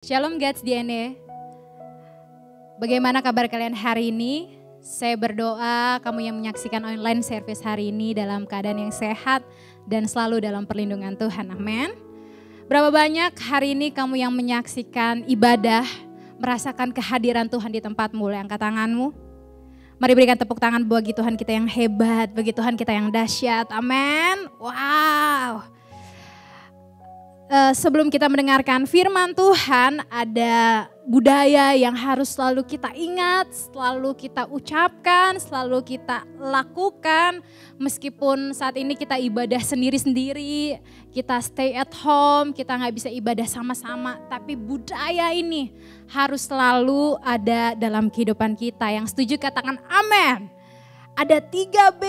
Shalom God's DNA. Bagaimana kabar kalian hari ini? Saya berdoa kamu yang menyaksikan online service hari ini dalam keadaan yang sehat dan selalu dalam perlindungan Tuhan. Amin. Berapa banyak hari ini kamu yang menyaksikan ibadah, merasakan kehadiran Tuhan di tempatmu? Angkat tanganmu. Mari berikan tepuk tangan bagi Tuhan kita yang hebat, bagi Tuhan kita yang dahsyat. Amin. Wow. Sebelum kita mendengarkan firman Tuhan, ada budaya yang harus selalu kita ingat, selalu kita ucapkan, selalu kita lakukan. Meskipun saat ini kita ibadah sendiri-sendiri, kita stay at home, kita gak bisa ibadah sama-sama. Tapi budaya ini harus selalu ada dalam kehidupan kita. Yang setuju katakan amin. Ada 3B.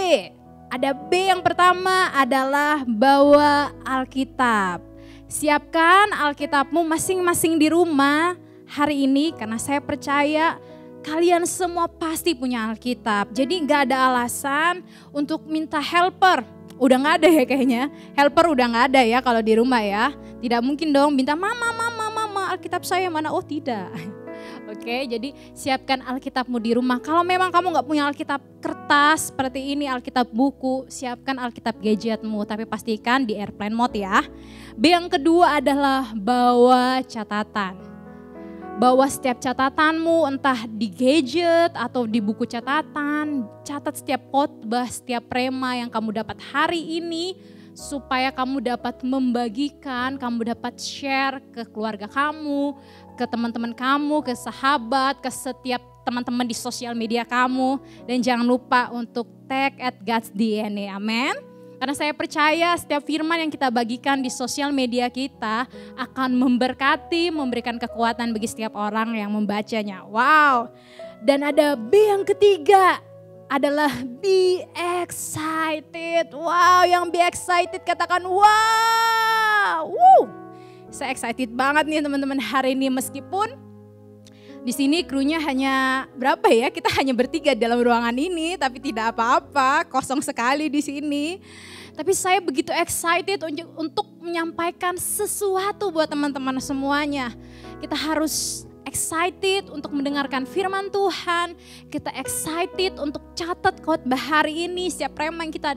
Ada B yang pertama adalah bawa Alkitab. Siapkan Alkitabmu masing-masing di rumah hari ini karena saya percaya kalian semua pasti punya Alkitab. Jadi gak ada alasan untuk minta helper. Udah gak ada ya kayaknya. Helper udah gak ada ya kalau di rumah ya. Tidak mungkin dong minta mama Alkitab saya mana? Oh tidak. Oke, jadi siapkan Alkitabmu di rumah. Kalau memang kamu gak punya Alkitab kertas seperti ini, Alkitab buku, siapkan Alkitab gadgetmu. Tapi pastikan di airplane mode ya. B yang kedua adalah bawa catatan. Bawa setiap catatanmu entah di gadget atau di buku catatan. Catat setiap khotbah, setiap rema yang kamu dapat hari ini. Supaya kamu dapat membagikan, kamu dapat share ke keluarga kamu, ke teman-teman kamu, ke sahabat, ke setiap teman-teman di sosial media kamu. Dan jangan lupa untuk tag @GodsDNA, amin. Karena saya percaya setiap firman yang kita bagikan di sosial media kita akan memberkati, memberikan kekuatan bagi setiap orang yang membacanya. Wow. Dan ada B yang ketiga adalah be excited. Wow, yang be excited katakan wow. Saya excited banget nih teman-teman hari ini meskipun di sini krunya hanya berapa ya? Kita hanya bertiga dalam ruangan ini, tapi tidak apa-apa, kosong sekali di sini. Tapi saya begitu excited untuk menyampaikan sesuatu buat teman-teman semuanya. Kita harus excited untuk mendengarkan firman Tuhan. Kita excited untuk catat khotbah hari ini, setiap rema yang kita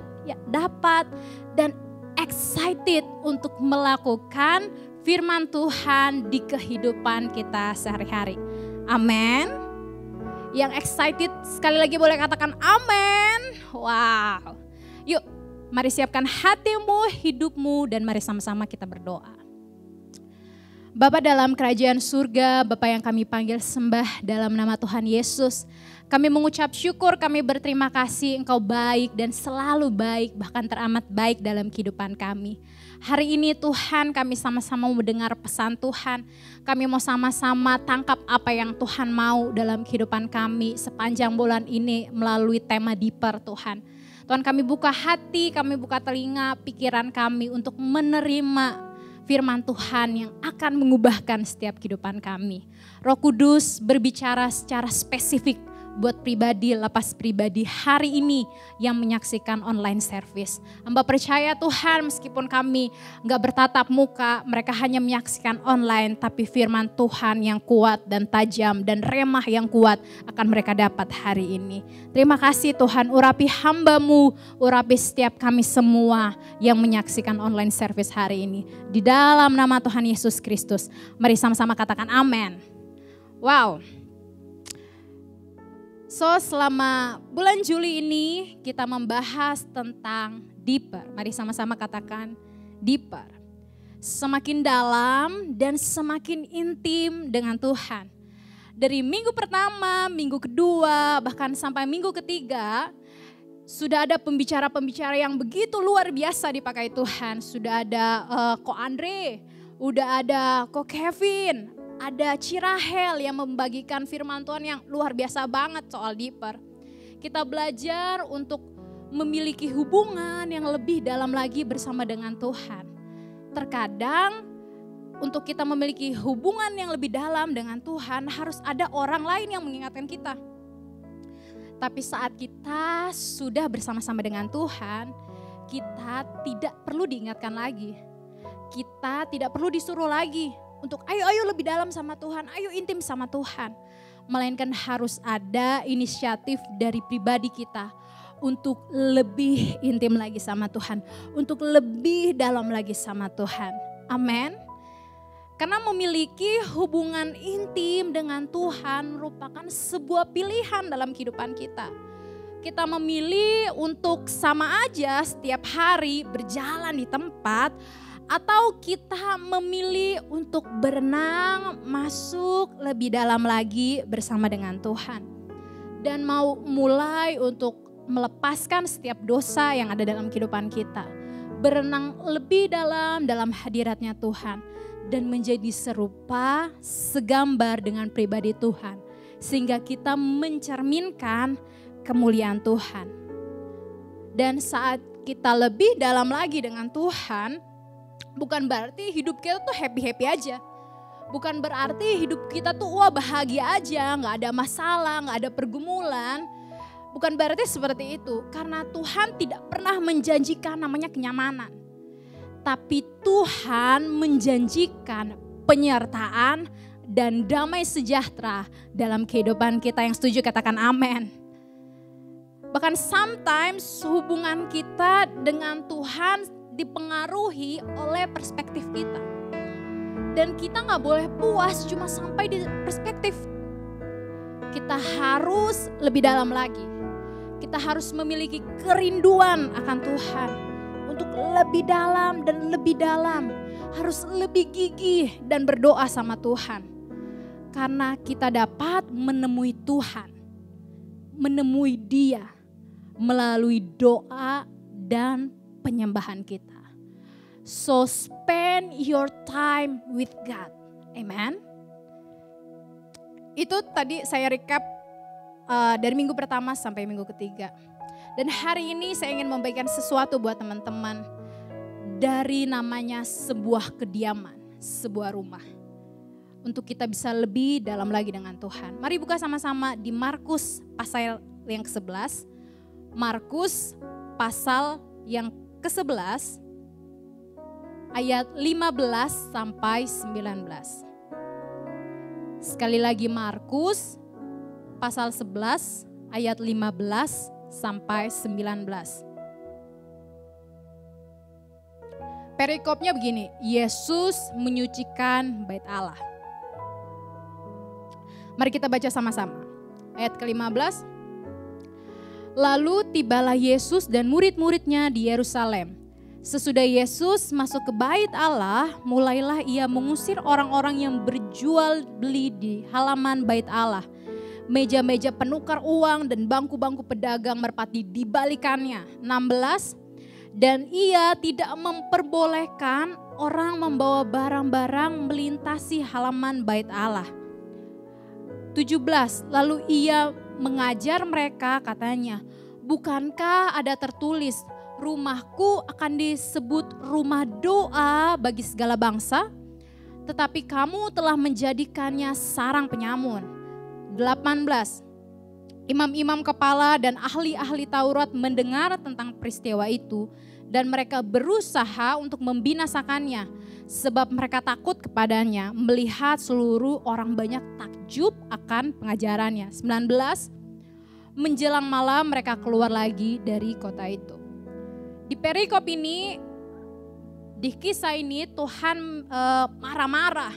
dapat. Dan excited untuk melakukan firman Tuhan di kehidupan kita sehari-hari. Amin. Yang excited sekali lagi boleh katakan amin. Wow. Yuk mari siapkan hatimu, hidupmu, dan mari sama-sama kita berdoa. Bapa dalam kerajaan surga, Bapa yang kami panggil sembah dalam nama Tuhan Yesus. Kami mengucap syukur, kami berterima kasih Engkau baik dan selalu baik, bahkan teramat baik dalam kehidupan kami. Hari ini Tuhan kami sama-sama mau mendengar pesan Tuhan. Kami mau sama-sama tangkap apa yang Tuhan mau dalam kehidupan kami sepanjang bulan ini melalui tema Deeper Tuhan. Tuhan kami buka hati, kami buka telinga, pikiran kami untuk menerima firman Tuhan yang akan mengubahkan setiap kehidupan kami. Roh Kudus berbicara secara spesifik buat pribadi, lepas pribadi hari ini yang menyaksikan online service. Hamba percaya Tuhan meskipun kami gak bertatap muka, mereka hanya menyaksikan online, tapi firman Tuhan yang kuat dan tajam dan remah yang kuat akan mereka dapat hari ini. Terima kasih Tuhan, urapi hamba-Mu, urapi setiap kami semua yang menyaksikan online service hari ini. Di dalam nama Tuhan Yesus Kristus, mari sama-sama katakan amin. Wow. So selama bulan Juli ini kita membahas tentang deeper. Mari sama-sama katakan deeper. Semakin dalam dan semakin intim dengan Tuhan. Dari minggu pertama, minggu kedua, bahkan sampai minggu ketiga, sudah ada pembicara-pembicara yang begitu luar biasa dipakai Tuhan. Sudah ada Ko Andre, udah ada Ko Kevin, ada Cirahel yang membagikan firman Tuhan yang luar biasa banget soal deeper. Kita belajar untuk memiliki hubungan yang lebih dalam lagi bersama dengan Tuhan. Terkadang untuk kita memiliki hubungan yang lebih dalam dengan Tuhan harus ada orang lain yang mengingatkan kita. Tapi saat kita sudah bersama-sama dengan Tuhan, kita tidak perlu diingatkan lagi. Kita tidak perlu disuruh lagi untuk ayo lebih dalam sama Tuhan, ayo intim sama Tuhan. Melainkan harus ada inisiatif dari pribadi kita untuk lebih intim lagi sama Tuhan, untuk lebih dalam lagi sama Tuhan. Amin. Karena memiliki hubungan intim dengan Tuhan merupakan sebuah pilihan dalam kehidupan kita. Kita memilih untuk sama aja setiap hari berjalan di tempat, atau kita memilih untuk berenang, masuk lebih dalam lagi bersama dengan Tuhan. Dan mau mulai untuk melepaskan setiap dosa yang ada dalam kehidupan kita. Berenang lebih dalam hadiratnya Tuhan. Dan menjadi serupa, segambar dengan pribadi Tuhan. Sehingga kita mencerminkan kemuliaan Tuhan. Dan saat kita lebih dalam lagi dengan Tuhan, bukan berarti hidup kita tuh happy-happy aja. Bukan berarti hidup kita tuh wah bahagia aja, gak ada masalah, gak ada pergumulan. Bukan berarti seperti itu. Karena Tuhan tidak pernah menjanjikan namanya kenyamanan. Tapi Tuhan menjanjikan penyertaan dan damai sejahtera dalam kehidupan kita. Yang setuju katakan amin. Bahkan sometimes hubungan kita dengan Tuhan dipengaruhi oleh perspektif kita. Dan kita gak boleh puas cuma sampai di perspektif. Kita harus lebih dalam lagi. Kita harus memiliki kerinduan akan Tuhan. Untuk lebih dalam dan lebih dalam. Harus lebih gigih dan berdoa sama Tuhan. Karena kita dapat menemui Tuhan. Menemui Dia. Melalui doa dan penyembahan kita. So spend your time with God. Amen. Itu tadi saya recap dari minggu pertama sampai minggu ketiga. Dan hari ini saya ingin membagikan sesuatu buat teman-teman. Dari namanya sebuah kediaman, sebuah rumah. Untuk kita bisa lebih dalam lagi dengan Tuhan. Mari buka sama-sama di Markus pasal yang ke-11. Markus pasal yang ke-11 ayat 15 sampai 19. Sekali lagi Markus pasal 11 ayat 15 sampai 19. Perikopnya begini, Yesus menyucikan bait Allah. Mari kita baca sama-sama. Ayat ke-15. Lalu tibalah Yesus dan murid-muridnya di Yerusalem. Sesudah Yesus masuk ke bait Allah, mulailah ia mengusir orang-orang yang berjual beli di halaman bait Allah. Meja-meja penukar uang dan bangku-bangku pedagang merpati dibalikannya. 16. Dan ia tidak memperbolehkan orang membawa barang-barang melintasi halaman bait Allah. 17. Lalu ia mengajar mereka katanya, bukankah ada tertulis, rumahku akan disebut rumah doa bagi segala bangsa? Tetapi kamu telah menjadikannya sarang penyamun. 18. Imam-imam kepala dan ahli-ahli Taurat mendengar tentang peristiwa itu dan mereka berusaha untuk membinasakannya sebab mereka takut kepadanya melihat seluruh orang banyak takjub akan pengajarannya. 19. Menjelang malam mereka keluar lagi dari kota itu. Di perikop ini, di kisah ini Tuhan marah-marah.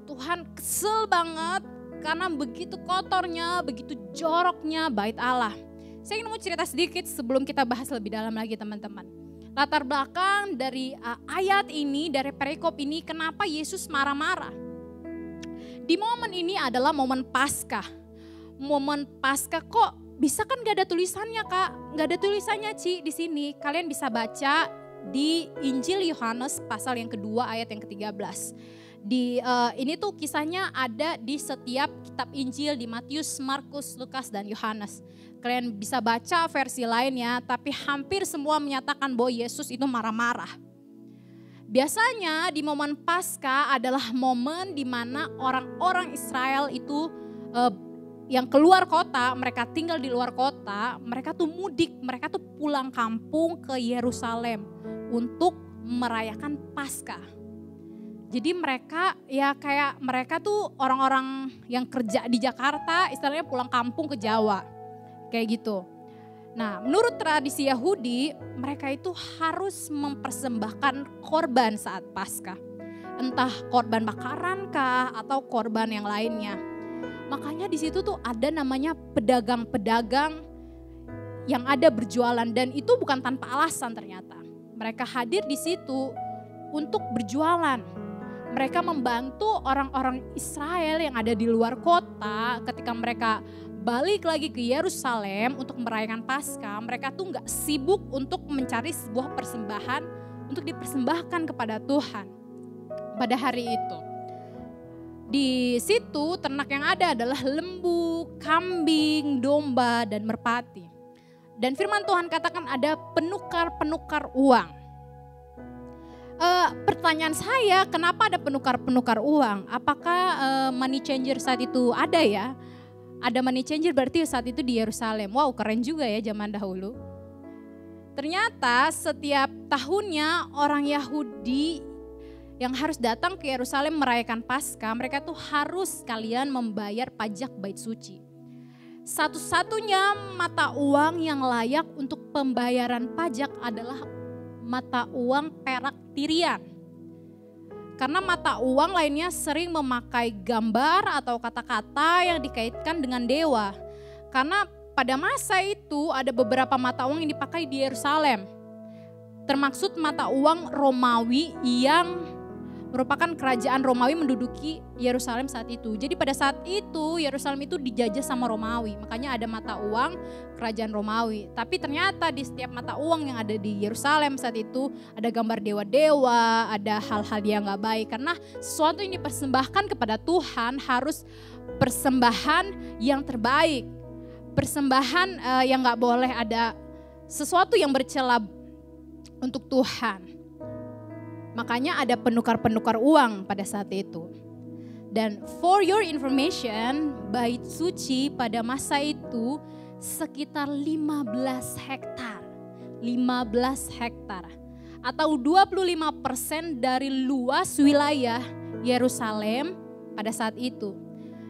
Tuhan kesel banget karena begitu kotornya, begitu joroknya bait Allah. Saya ingin mau cerita sedikit sebelum kita bahas lebih dalam lagi teman-teman. Latar belakang dari ayat ini, dari perikop ini, kenapa Yesus marah-marah. Di momen ini adalah momen Paskah. Momen Paskah kok bisa kan gak ada tulisannya Kak? Gak ada tulisannya Ci di sini. Kalian bisa baca di Injil Yohanes pasal yang kedua ayat yang ke-13. Ini tuh kisahnya ada di setiap kitab Injil di Matius, Markus, Lukas, dan Yohanes. Kalian bisa baca versi lainnya, tapi hampir semua menyatakan bahwa Yesus itu marah-marah. Biasanya di momen Paskah adalah momen di mana orang-orang Israel itu yang keluar kota, mereka tinggal di luar kota, mereka tuh mudik, mereka tuh pulang kampung ke Yerusalem untuk merayakan Paskah. Jadi mereka ya kayak mereka tuh orang-orang yang kerja di Jakarta, istilahnya pulang kampung ke Jawa. Kayak gitu. Nah, menurut tradisi Yahudi, mereka itu harus mempersembahkan korban saat Paskah. Entah korban bakaran kah atau korban yang lainnya. Makanya di situ tuh ada namanya pedagang-pedagang yang ada berjualan, dan itu bukan tanpa alasan ternyata. Mereka hadir di situ untuk berjualan. Mereka membantu orang-orang Israel yang ada di luar kota ketika mereka balik lagi ke Yerusalem untuk merayakan Paskah. Mereka tuh gak sibuk untuk mencari sebuah persembahan untuk dipersembahkan kepada Tuhan pada hari itu. Di situ ternak yang ada adalah lembu, kambing, domba, dan merpati. Dan firman Tuhan katakan ada penukar-penukar uang. Pertanyaan saya, kenapa ada penukar-penukar uang? Apakah money changer saat itu ada ya? Ada money changer berarti saat itu di Yerusalem. Wow, keren juga ya zaman dahulu. Ternyata setiap tahunnya orang Yahudi yang harus datang ke Yerusalem merayakan Paskah, mereka tuh harus sekalian membayar pajak bait suci. Satu-satunya mata uang yang layak untuk pembayaran pajak adalah mata uang perak Tirian. Karena mata uang lainnya sering memakai gambar atau kata-kata yang dikaitkan dengan dewa. Karena pada masa itu ada beberapa mata uang yang dipakai di Yerusalem. Termaksud mata uang Romawi yang merupakan kerajaan Romawi menduduki Yerusalem saat itu. Jadi pada saat itu Yerusalem itu dijajah sama Romawi. Makanya ada mata uang kerajaan Romawi. Tapi ternyata di setiap mata uang yang ada di Yerusalem saat itu ada gambar dewa-dewa, ada hal-hal yang gak baik. Karena sesuatu yang dipersembahkan kepada Tuhan harus persembahan yang terbaik. Persembahan yang gak boleh ada sesuatu yang bercela untuk Tuhan. Makanya ada penukar-penukar uang pada saat itu. Dan for your information, bait suci pada masa itu sekitar 15 hektar. 15 hektar. Atau 25% dari luas wilayah Yerusalem pada saat itu.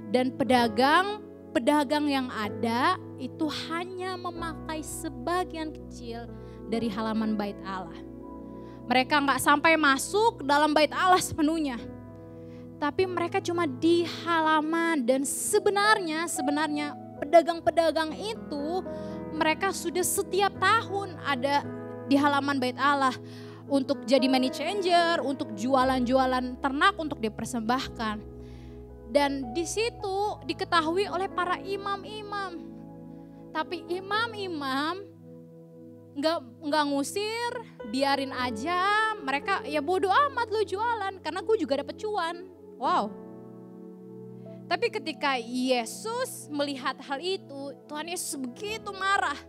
Dan pedagang yang ada itu hanya memakai sebagian kecil dari halaman bait Allah. Mereka gak sampai masuk dalam bait Allah sepenuhnya. Tapi mereka cuma di halaman, dan sebenarnya pedagang-pedagang itu mereka sudah setiap tahun ada di halaman bait Allah untuk jadi money changer, untuk jualan-jualan ternak untuk dipersembahkan. Dan di situ diketahui oleh para imam-imam. Tapi imam-imam nggak ngusir, biarin aja, mereka ya bodo amat lo jualan karena gue juga dapet cuan. Wow. Tapi ketika Yesus melihat hal itu, Tuhan Yesus begitu marah.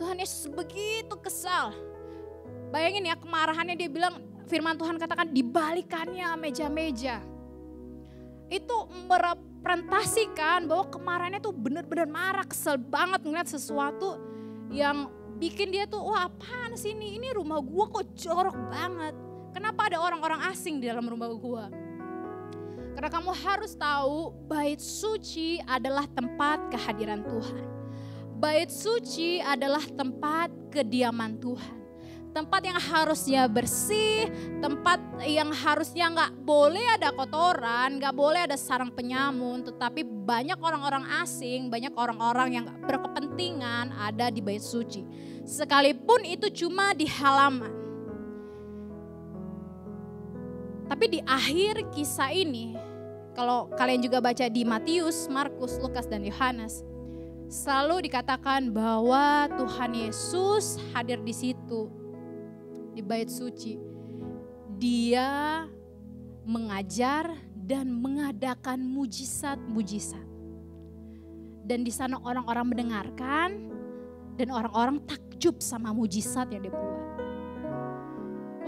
Tuhan Yesus begitu kesal. Bayangin ya, kemarahannya, dia bilang, firman Tuhan katakan dibalikannya meja-meja. Itu merepresentasikan bahwa kemarahannya tuh benar-benar marah, kesel banget ngeliat sesuatu yang bikin dia tuh, wah apaan sih ini rumah gua kok jorok banget. Kenapa ada orang-orang asing di dalam rumah gua? Karena kamu harus tahu, bait suci adalah tempat kehadiran Tuhan. Bait suci adalah tempat kediaman Tuhan. Tempat yang harusnya bersih, tempat yang harusnya gak boleh ada kotoran, gak boleh ada sarang penyamun. Tetapi banyak orang-orang asing, banyak orang-orang yang gak berkepentingan ada di bait suci. Sekalipun itu cuma di halaman. Tapi di akhir kisah ini, kalau kalian juga baca di Matius, Markus, Lukas, dan Yohanes, selalu dikatakan bahwa Tuhan Yesus hadir di situ. Di bait suci, dia mengajar dan mengadakan mujizat-mujizat. Dan di sana orang-orang mendengarkan dan orang-orang takjub sama mujizat yang dia buat.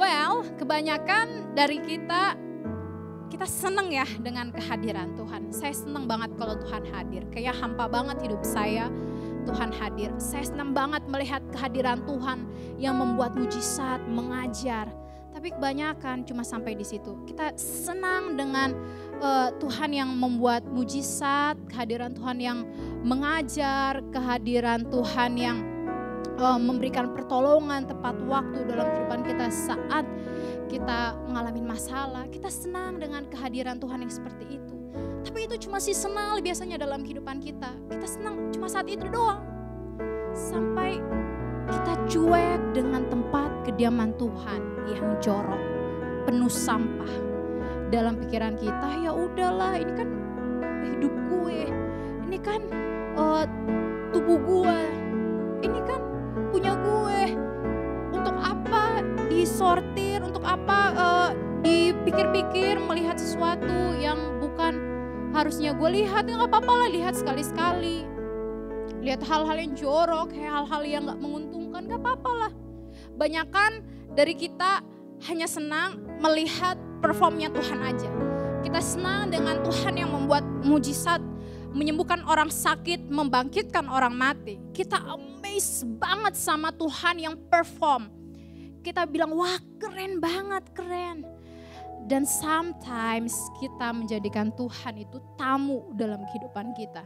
Well, kebanyakan dari kita seneng ya dengan kehadiran Tuhan. Saya seneng banget kalau Tuhan hadir. Kayak hampa banget hidup saya, Tuhan hadir. Saya senang banget melihat kehadiran Tuhan yang membuat mujizat, mengajar. Tapi Tapi kebanyakan cuma sampai di situ. Kita senang dengan Tuhan yang membuat mujizat, kehadiran Tuhan yang mengajar, kehadiran Tuhan yang memberikan pertolongan tepat waktu dalam kehidupan kita saat kita mengalami masalah. Kita senang dengan kehadiran Tuhan yang seperti itu. Tapi itu cuma seasonal biasanya dalam kehidupan kita. Kita senang cuma saat itu doang. Sampai kita cuek dengan tempat kediaman Tuhan yang jorok, penuh sampah. Dalam pikiran kita, ya udahlah, ini kan hidup gue, ini kan tubuh gue, ini kan punya gue. Untuk apa disortir, untuk apa dipikir-pikir melihat sesuatu yang bukan harusnya gue lihat. Ya gak apa-apa lah, lihat sekali-sekali. Lihat hal-hal yang jorok, hal-hal yang gak menguntungkan, gak apa-apa lah. Banyakan dari kita hanya senang melihat performnya Tuhan aja. Kita senang dengan Tuhan yang membuat mujizat, menyembuhkan orang sakit, membangkitkan orang mati. Kita amazed banget sama Tuhan yang perform. Kita bilang, wah keren banget, keren. Dan sometimes kita menjadikan Tuhan itu tamu dalam kehidupan kita.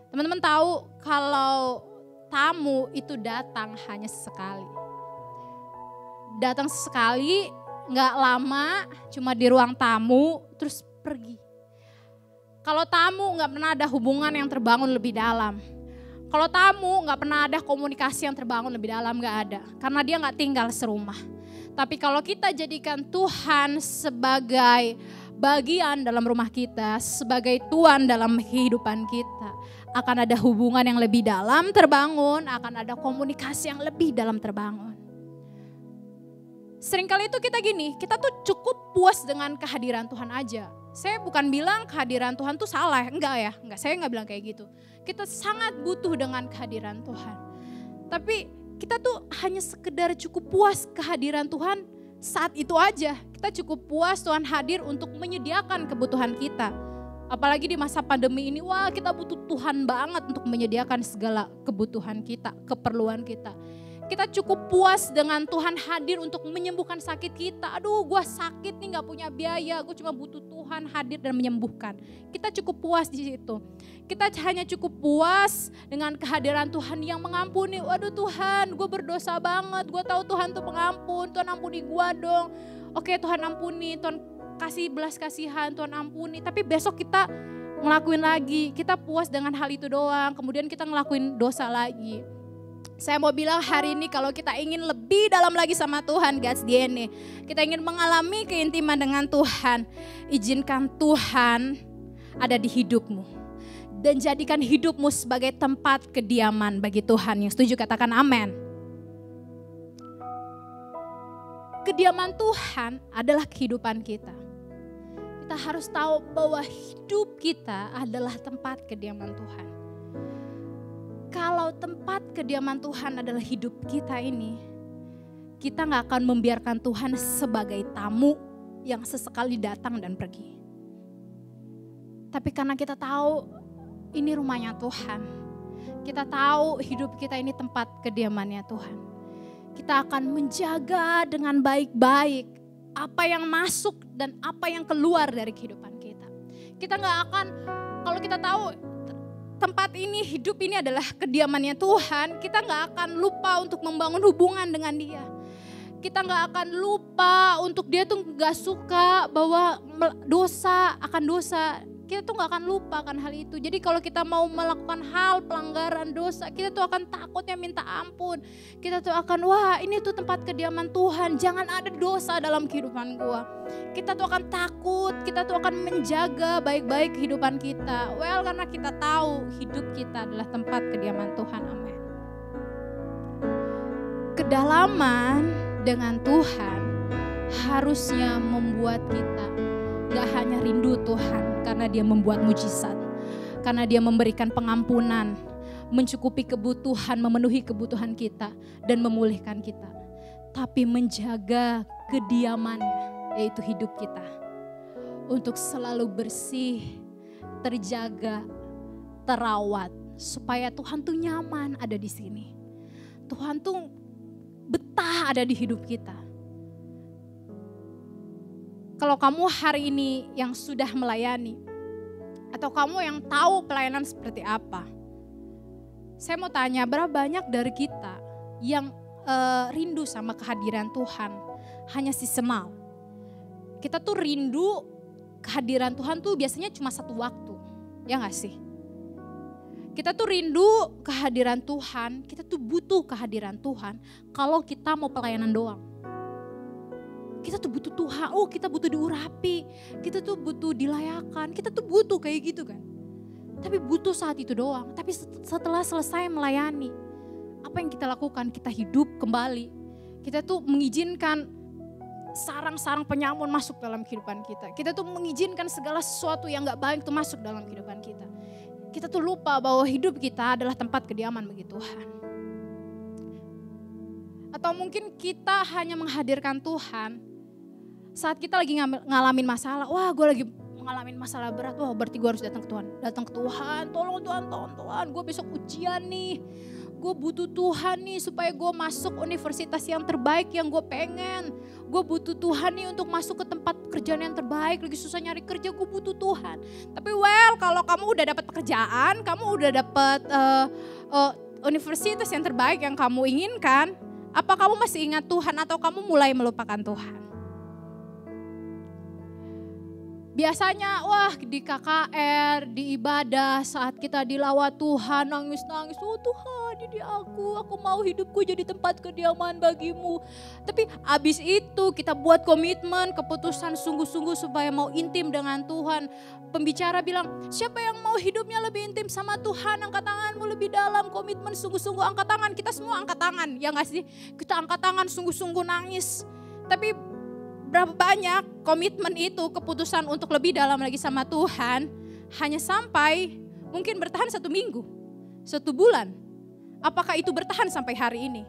Teman-teman tahu kalau tamu itu datang hanya sesekali. Datang sesekali, gak lama, cuma di ruang tamu, terus pergi. Kalau tamu gak pernah ada hubungan yang terbangun lebih dalam. Kalau tamu gak pernah ada komunikasi yang terbangun lebih dalam, gak ada. Karena dia gak tinggal serumah. Tapi kalau kita jadikan Tuhan sebagai bagian dalam rumah kita, sebagai Tuhan dalam kehidupan kita, akan ada hubungan yang lebih dalam terbangun, akan ada komunikasi yang lebih dalam terbangun. Seringkali itu kita gini, kita tuh cukup puas dengan kehadiran Tuhan aja. Saya bukan bilang kehadiran Tuhan tuh salah, enggak, saya enggak bilang kayak gitu. Kita sangat butuh dengan kehadiran Tuhan. Tapi kita tuh hanya sekedar cukup puas kehadiran Tuhan saat itu aja. Kita cukup puas Tuhan hadir untuk menyediakan kebutuhan kita. Apalagi di masa pandemi ini, wah kita butuh Tuhan banget untuk menyediakan segala kebutuhan kita, keperluan kita. Kita cukup puas dengan Tuhan hadir untuk menyembuhkan sakit kita. Aduh gue sakit nih gak punya biaya, gue cuma butuh Tuhan hadir dan menyembuhkan. Kita cukup puas di situ. Kita hanya cukup puas dengan kehadiran Tuhan yang mengampuni. Waduh Tuhan, gue berdosa banget, gue tahu Tuhan tuh pengampun, Tuhan ampuni gue dong. Oke Tuhan ampuni, Tuhan kasih belas kasihan, Tuhan ampuni. Tapi besok kita ngelakuin lagi, kita puas dengan hal itu doang. Kemudian kita ngelakuin dosa lagi. Saya mau bilang hari ini kalau kita ingin lebih dalam lagi sama Tuhan, God's DNA. Kita ingin mengalami keintiman dengan Tuhan. Izinkan Tuhan ada di hidupmu. Dan jadikan hidupmu sebagai tempat kediaman bagi Tuhan. Yang setuju katakan amin. Kediaman Tuhan adalah kehidupan kita. Kita harus tahu bahwa hidup kita adalah tempat kediaman Tuhan. Kalau tempat kediaman Tuhan adalah hidup kita ini, kita gak akan membiarkan Tuhan sebagai tamu yang sesekali datang dan pergi. Tapi karena kita tahu ini rumahnya Tuhan, kita tahu hidup kita ini tempat kediamannya Tuhan, kita akan menjaga dengan baik-baik apa yang masuk dan apa yang keluar dari kehidupan kita. Kita gak akan, kalau kita tahu tempat ini, hidup ini adalah kediamannya Tuhan, kita gak akan lupa untuk membangun hubungan dengan Dia. Kita gak akan lupa untuk Dia tuh gak suka bahwa dosa akan dosa. Kita tuh gak akan lupa akan hal itu. Jadi kalau kita mau melakukan hal pelanggaran dosa, kita tuh akan takutnya minta ampun. Kita tuh akan, wah ini tuh tempat kediaman Tuhan, jangan ada dosa dalam kehidupan gua. Kita tuh akan takut, kita tuh akan menjaga baik-baik kehidupan kita. Well, karena kita tahu hidup kita adalah tempat kediaman Tuhan, amin. Kedalaman dengan Tuhan harusnya membuat kita gak hanya rindu Tuhan karena Dia membuat mujizat, karena Dia memberikan pengampunan, mencukupi kebutuhan, memenuhi kebutuhan kita dan memulihkan kita. Tapi menjaga kediamannya, yaitu hidup kita, untuk selalu bersih, terjaga, terawat, supaya Tuhan tuh nyaman ada di sini. Tuhan tuh betah ada di hidup kita. Kalau kamu hari ini yang sudah melayani, atau kamu yang tahu pelayanan seperti apa, saya mau tanya, berapa banyak dari kita yang rindu sama kehadiran Tuhan hanya seasonal? Kita tuh rindu kehadiran Tuhan tuh biasanya cuma satu waktu, ya gak sih? Kita tuh rindu kehadiran Tuhan, kita tuh butuh kehadiran Tuhan kalau kita mau pelayanan doang. Kita tuh butuh Tuhan, kita butuh diurapi, kita tuh butuh dilayakan, kita tuh butuh kayak gitu kan. Tapi butuh saat itu doang, tapi setelah selesai melayani, apa yang kita lakukan? Kita hidup kembali, kita tuh mengizinkan sarang-sarang penyamun masuk dalam kehidupan kita. Kita tuh mengizinkan segala sesuatu yang gak baik tuh masuk dalam kehidupan kita. Kita tuh lupa bahwa hidup kita adalah tempat kediaman bagi Tuhan. Atau mungkin kita hanya menghadirkan Tuhan saat kita lagi ngalamin masalah. Wah, gue lagi ngalamin masalah berat. Wah, berarti gue harus datang ke Tuhan. Datang ke Tuhan, tolong Tuhan. Gue besok ujian nih. Gue butuh Tuhan nih supaya gue masuk universitas yang terbaik yang gue pengen. Gue butuh Tuhan nih untuk masuk ke tempat pekerjaan yang terbaik. Lagi susah nyari kerja, gue butuh Tuhan. Tapi kalau kamu udah dapat pekerjaan, kamu udah dapat universitas yang terbaik yang kamu inginkan, apa kamu masih ingat Tuhan atau kamu mulai melupakan Tuhan? Biasanya di KKR, di ibadah saat kita dilawat Tuhan, nangis-nangis, Tuhan ini aku mau hidupku jadi tempat kediaman bagimu. Tapi abis itu kita buat komitmen, keputusan sungguh-sungguh supaya mau intim dengan Tuhan. Pembicara bilang, siapa yang mau hidupnya lebih intim sama Tuhan, angkat tanganmu lebih dalam, komitmen sungguh-sungguh, angkat tangan. Kita semua angkat tangan, ya gak sih? Kita angkat tangan sungguh-sungguh nangis. Tapi berapa banyak komitmen itu, keputusan untuk lebih dalam lagi sama Tuhan, hanya sampai mungkin bertahan 1 minggu, 1 bulan. Apakah itu bertahan sampai hari ini?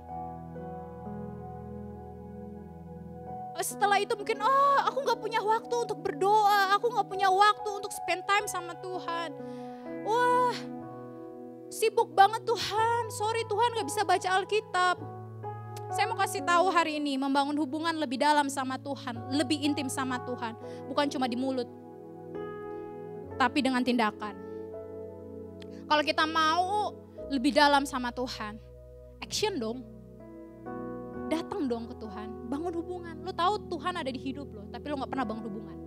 Setelah itu mungkin, aku gak punya waktu untuk berdoa, aku gak punya waktu untuk spend time sama Tuhan. Wah, sibuk banget Tuhan, sorry Tuhan gak bisa baca Alkitab. Saya mau kasih tahu hari ini, membangun hubungan lebih dalam sama Tuhan, lebih intim sama Tuhan, bukan cuma di mulut, tapi dengan tindakan. Kalau kita mau lebih dalam sama Tuhan, action dong, datang dong ke Tuhan, bangun hubungan. Lo tahu Tuhan ada di hidup lo, tapi lo gak pernah bangun hubungan.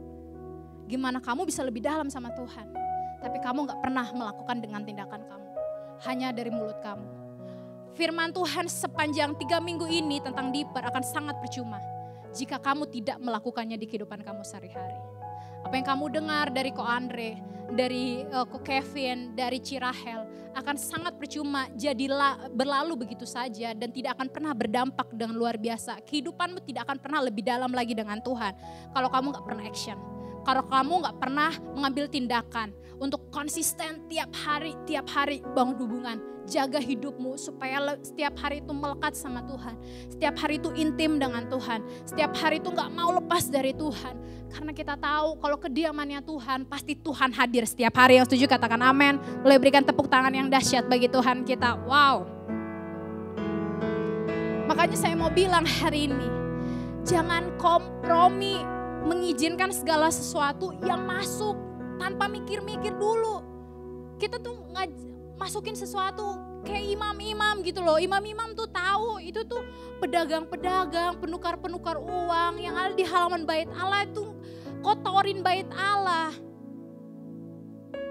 Gimana kamu bisa lebih dalam sama Tuhan, tapi kamu gak pernah melakukan dengan tindakan kamu, hanya dari mulut kamu. Firman Tuhan sepanjang 3 minggu ini tentang Diper akan sangat percuma jika kamu tidak melakukannya di kehidupan kamu sehari-hari. Apa yang kamu dengar dari Ko Andre, dari Ko Kevin, dari Cirahel akan sangat percuma, jadilah berlalu begitu saja dan tidak akan pernah berdampak dengan luar biasa. Kehidupanmu tidak akan pernah lebih dalam lagi dengan Tuhan kalau kamu gak pernah action. Kalau kamu gak pernah mengambil tindakan untuk konsisten tiap hari bangun hubungan. Jaga hidupmu supaya setiap hari itu melekat sama Tuhan. Setiap hari itu intim dengan Tuhan. Setiap hari itu gak mau lepas dari Tuhan. Karena kita tahu kalau kediamannya Tuhan, pasti Tuhan hadir setiap hari. Yang setuju katakan amin. Boleh berikan tepuk tangan yang dahsyat bagi Tuhan kita. Wow. Makanya saya mau bilang hari ini, jangan kompromi mengizinkan segala sesuatu yang masuk tanpa mikir-mikir dulu. Kita tuh masukin sesuatu kayak imam-imam gitu loh. Imam-imam tuh tahu itu tuh pedagang-pedagang, penukar-penukar uang yang ada di halaman bait Allah itu kotorin bait Allah.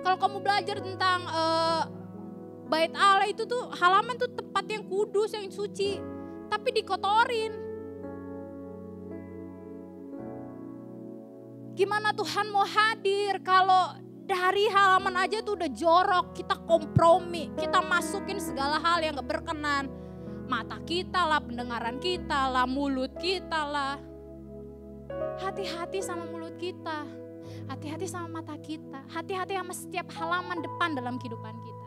Kalau kamu belajar tentang bait Allah itu tuh halaman tuh tempat yang kudus, yang suci, tapi dikotorin. Gimana Tuhan mau hadir kalau dari halaman aja tuh udah jorok, kita kompromi, kita masukin segala hal yang gak berkenan. Mata kita lah, pendengaran kita lah, mulut kita lah. Hati-hati sama mulut kita, hati-hati sama mata kita, hati-hati sama setiap halaman depan dalam kehidupan kita.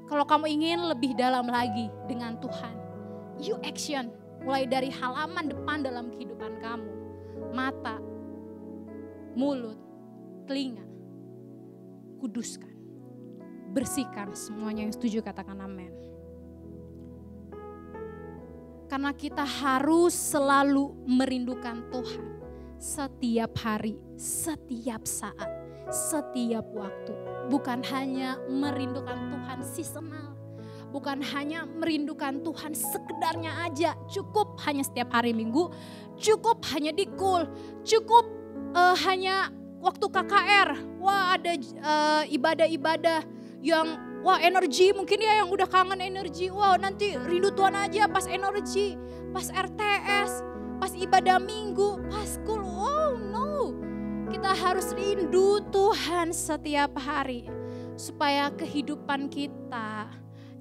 Kalau kamu ingin lebih dalam lagi dengan Tuhan, you action, mulai dari halaman depan dalam kehidupan kamu. Mata, mulut, telinga. Kuduskan, bersihkan semuanya. Yang setuju katakan amin. Karena kita harus selalu merindukan Tuhan setiap hari, setiap saat, setiap waktu. Bukan hanya merindukan Tuhan seasonal. Bukan hanya merindukan Tuhan sekedarnya aja. Cukup hanya setiap hari Minggu. Cukup hanya di Kul. Cukup hanya waktu KKR. Wah, ada ibadah-ibadah yang wah energi, mungkin ya yang udah kangen energi. Wah, nanti rindu Tuhan aja pas energi, pas RTS, pas ibadah Minggu, pas Kul. Oh no. Kita harus rindu Tuhan setiap hari supaya kehidupan kita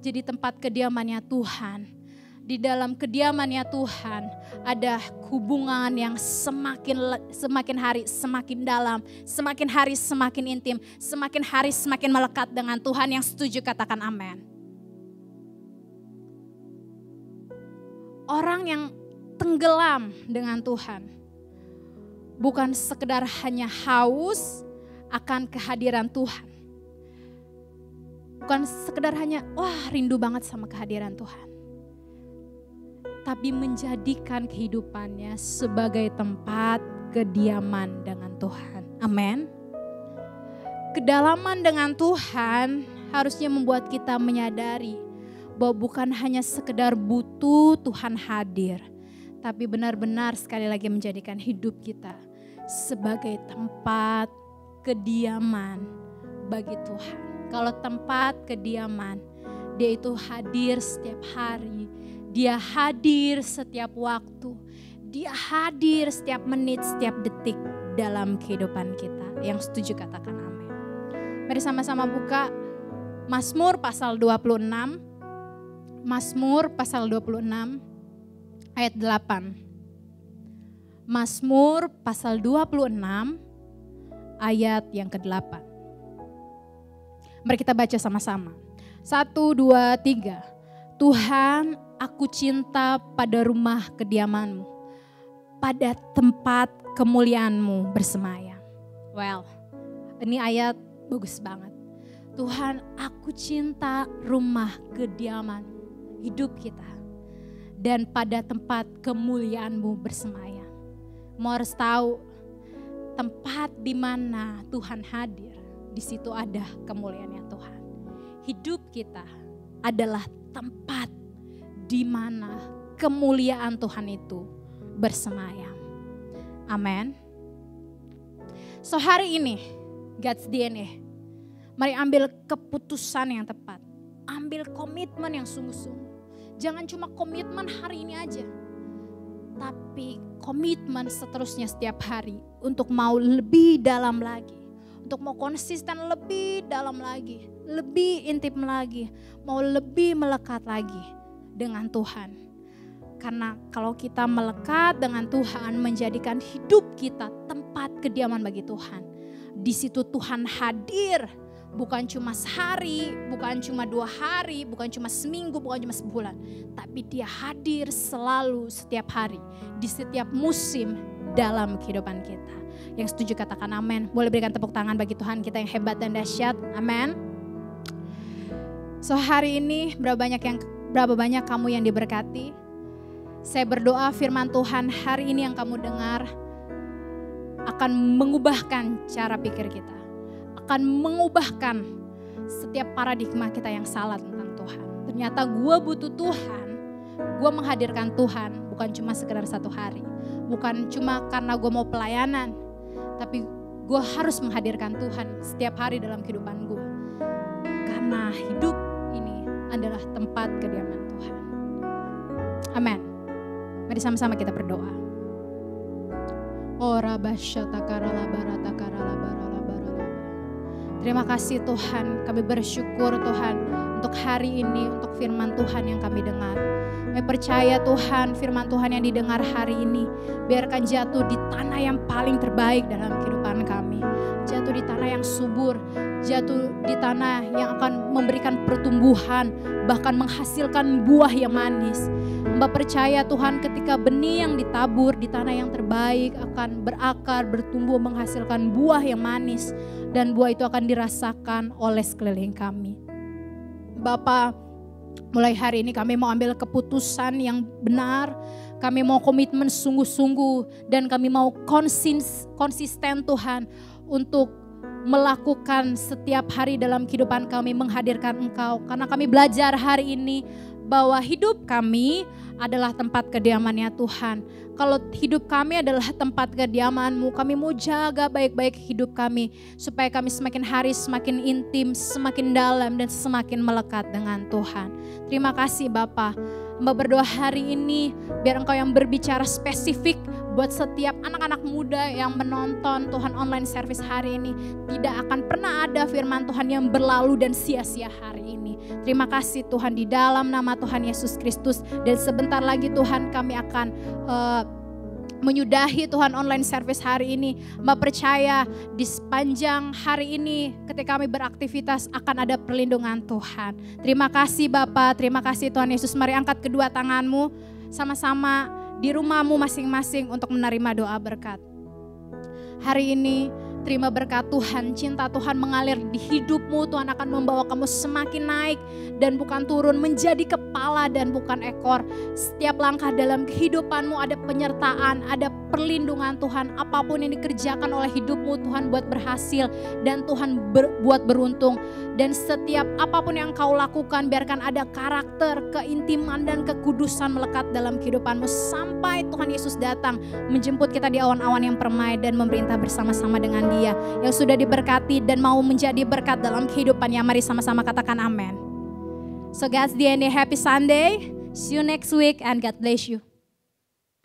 jadi tempat kediamannya Tuhan. Di dalam kediamannya Tuhan ada hubungan yang semakin hari semakin dalam, semakin hari semakin intim, semakin hari semakin melekat dengan Tuhan. Yang setuju katakan amin. Orang yang tenggelam dengan Tuhan bukan sekedar hanya haus akan kehadiran Tuhan. Bukan sekedar hanya wah rindu banget sama kehadiran Tuhan. Tapi menjadikan kehidupannya sebagai tempat kediaman dengan Tuhan. Amin. Kedalaman dengan Tuhan harusnya membuat kita menyadari bahwa bukan hanya sekedar butuh Tuhan hadir. Tapi benar-benar sekali lagi menjadikan hidup kita sebagai tempat kediaman bagi Tuhan. Kalau tempat kediaman, dia itu hadir setiap hari. Dia hadir setiap waktu. Dia hadir setiap menit, setiap detik dalam kehidupan kita. Yang setuju katakan amin. Mari sama-sama buka Mazmur pasal 26. Mazmur pasal 26 ayat 8. Mazmur pasal 26 ayat yang ke-8. Mari kita baca sama-sama. 1, 2, 3. Tuhan, aku cinta pada rumah kediaman-Mu, pada tempat kemuliaan-Mu bersemayam. Well, ini ayat bagus banget. Tuhan, aku cinta rumah kediaman hidup kita dan pada tempat kemuliaan-Mu bersemayam. Mau harus tahu tempat di mana Tuhan hadir. Di situ ada kemuliaannya Tuhan. Hidup kita adalah tempat di mana kemuliaan Tuhan itu bersemayam. Amin. So hari ini, God's DNA. Mari ambil keputusan yang tepat. Ambil komitmen yang sungguh-sungguh. Jangan cuma komitmen hari ini aja. Tapi komitmen seterusnya setiap hari untuk mau lebih dalam lagi. Untuk mau konsisten lebih dalam lagi, lebih intim lagi, mau lebih melekat lagi dengan Tuhan. Karena kalau kita melekat dengan Tuhan, menjadikan hidup kita tempat kediaman bagi Tuhan. Di situ Tuhan hadir, bukan cuma sehari, bukan cuma 2 hari, bukan cuma seminggu, bukan cuma sebulan. Tapi dia hadir selalu setiap hari, di setiap musim dalam kehidupan kita. Yang setuju katakan amin. Boleh berikan tepuk tangan bagi Tuhan kita yang hebat dan dahsyat. Amin. So hari ini berapa banyak kamu yang diberkati? Saya berdoa firman Tuhan hari ini yang kamu dengar akan mengubahkan cara pikir kita. Akan mengubahkan setiap paradigma kita yang salah tentang Tuhan. Ternyata gue butuh Tuhan. Gue menghadirkan Tuhan bukan cuma sekedar 1 hari. Bukan cuma karena gue mau pelayanan. Tapi gue harus menghadirkan Tuhan setiap hari dalam kehidupan gue. Karena hidup ini adalah tempat kediaman Tuhan. Amin. Mari sama-sama kita berdoa. Terima kasih Tuhan, kami bersyukur Tuhan untuk hari ini, untuk firman Tuhan yang kami dengar. Kami percaya Tuhan, firman Tuhan yang didengar hari ini, biarkan jatuh di tanah yang paling terbaik dalam kehidupan kami. Jatuh di tanah yang subur, jatuh di tanah yang akan memberikan pertumbuhan, bahkan menghasilkan buah yang manis. Hamba percaya Tuhan ketika benih yang ditabur di tanah yang terbaik akan berakar, bertumbuh, menghasilkan buah yang manis. Dan buah itu akan dirasakan oleh sekeliling kami. Bapa, Mulai hari ini kami mau ambil keputusan yang benar. Kami mau komitmen sungguh-sungguh. Dan kami mau konsisten Tuhan untuk melakukan setiap hari dalam kehidupan kami menghadirkan Engkau. Karena kami belajar hari ini bahwa hidup kami adalah tempat kediamannya Tuhan. Kalau hidup kami adalah tempat kediaman-Mu, kami mau jaga baik-baik hidup kami. Supaya kami semakin hari semakin intim, semakin dalam dan semakin melekat dengan Tuhan. Terima kasih Bapa. Hamba berdoa hari ini biar Engkau yang berbicara spesifik buat setiap anak-anak muda yang menonton Tuhan online service hari ini. Tidak akan pernah ada firman Tuhan yang berlalu dan sia-sia hari ini. Terima kasih Tuhan di dalam nama Tuhan Yesus Kristus. Dan sebentar lagi Tuhan kami akan menyudahi Tuhan online service hari ini. Mbak percaya di sepanjang hari ini ketika kami beraktivitas akan ada perlindungan Tuhan. Terima kasih Bapak, terima kasih Tuhan Yesus. Mari angkat kedua tanganmu sama-sama di rumahmu masing-masing untuk menerima doa berkat. Hari ini terima berkat Tuhan, cinta Tuhan mengalir di hidupmu. Tuhan akan membawa kamu semakin naik dan bukan turun, menjadi kepala dan bukan ekor. Setiap langkah dalam kehidupanmu ada penyertaan, ada perlindungan Tuhan. Apapun yang dikerjakan oleh hidupmu Tuhan buat berhasil dan Tuhan buat beruntung. Dan setiap apapun yang kau lakukan biarkan ada karakter, keintiman dan kekudusan melekat dalam kehidupanmu sampai Tuhan Yesus datang menjemput kita di awan-awan yang permai dan memerintah bersama-sama dengan Dia yang sudah diberkati dan mau menjadi berkat dalam kehidupannya. Mari sama-sama katakan amin. So God's DNA, happy Sunday. See you next week and God bless you.